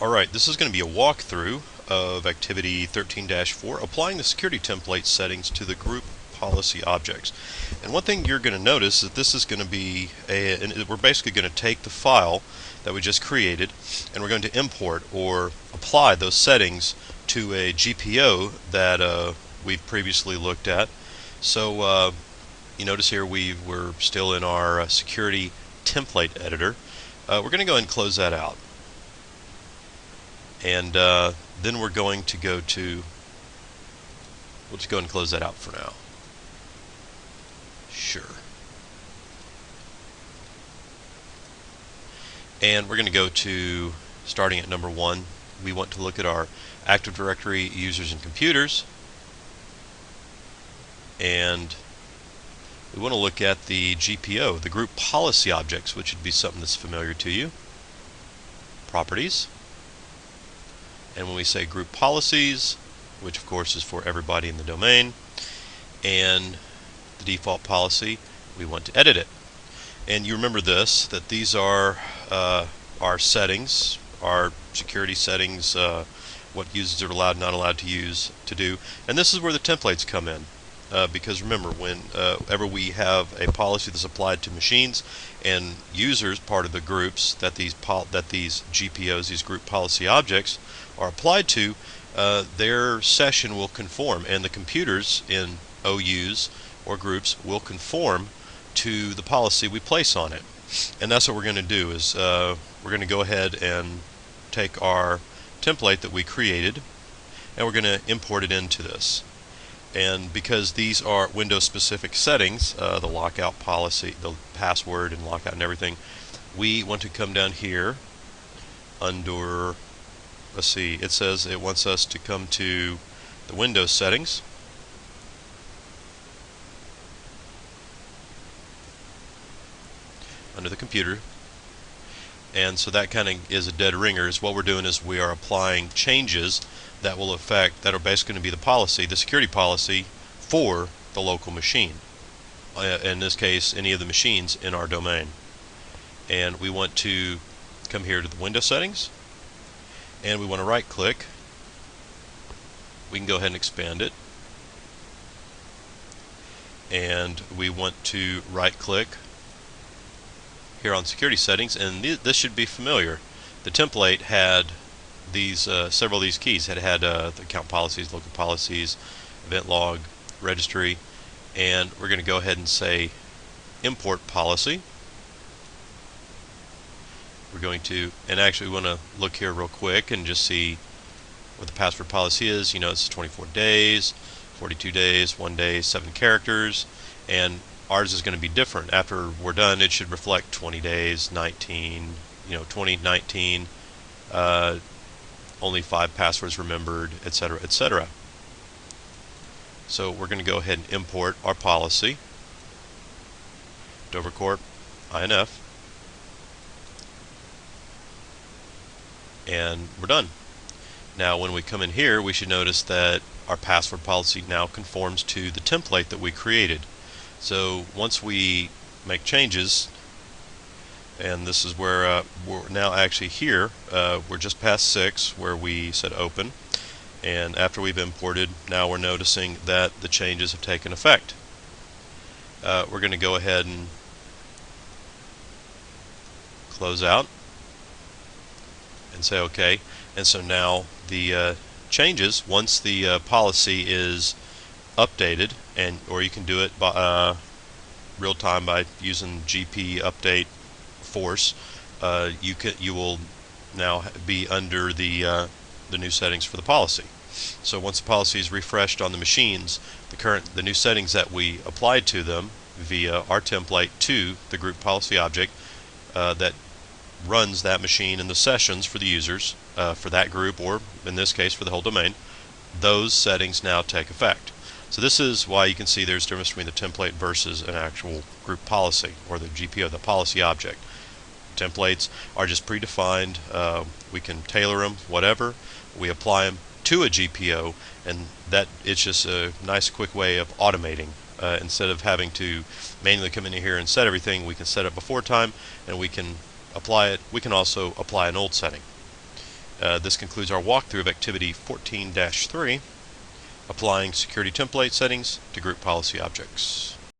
Alright, this is going to be a walkthrough of activity 13-4, applying the security template settings to the group policy objects. And one thing you're going to notice is this is going to be we're basically going to take the file that we just created and we're going to import or apply those settings to a GPO that we've previously looked at. So you notice here we're still in our security template editor. We're going to go ahead and close that out. And then we're going to go to, we'll just go ahead and close that out for now. Sure. And we're going to go to, starting at number 1, we want to look at our Active Directory users and computers. And we want to look at the GPO, the group policy objects, which would be something that's familiar to you. Properties. And when we say group policies, which of course is for everybody in the domain, and the default policy, we want to edit it. And you remember this, that these are our settings, our security settings, what users are allowed, not allowed to do. And this is where the templates come in. Because remember, whenever we have a policy that's applied to machines and users, part of the groups that these GPOs, these group policy objects, are applied to, their session will conform, and the computers in OUs or groups will conform to the policy we place on it. And that's what we're going to do. Is we're going to go ahead and take our template that we created, and we're going to import it into this. And because these are Windows-specific settings, the lockout policy, the password and lockout and everything, we want to come down here under, let's see, it says it wants us to come to the Windows settings. Under the computer. And so that kind of is a dead ringer. Is what we're doing is we are applying changes that will affect, that are basically going to be the policy, the security policy for the local machine. In this case, any of the machines in our domain. And we want to come here to the Windows settings, and we want to right click. We can go ahead and expand it. And we want to right click here on security settings, and this should be familiar. The template had these several of these keys. Had the account policies, local policies, event log, registry, and we're going to go ahead and say import policy. We're going to, and actually we want to look here real quick and just see what the password policy is. You know, it's 24 days, 42 days, 1 day, 7 characters, and ours is going to be different. After we're done, it should reflect 20 days, 19, 20, 19, only 5 passwords remembered, etc., etc. So we're going to go ahead and import our policy, Dover Corp, INF, and we're done. Now when we come in here, we should notice that our password policy now conforms to the template that we created. So once we make changes, and this is where we're now actually here, we're just past 6 where we said open, and after we've imported, now we're noticing that the changes have taken effect. We're going to go ahead and close out and say OK. And so now the changes, once the policy is updated, or you can do it by real time by using GP update force, you will now be under the new settings for the policy. So once the policy is refreshed on the machines, the new settings that we applied to them via our template to the group policy object that runs that machine and the sessions for the users for that group, or in this case for the whole domain, those settings now take effect. So this is why you can see there's a difference between the template versus an actual group policy, or the GPO, the policy object. Templates are just predefined. We can tailor them, whatever. We apply them to a GPO, and that it's just a nice quick way of automating. Instead of having to manually come in here and set everything, we can set it before time, and we can apply it. We can also apply an old setting. this concludes our walkthrough of Activity 14-3, applying security template settings to group policy objects.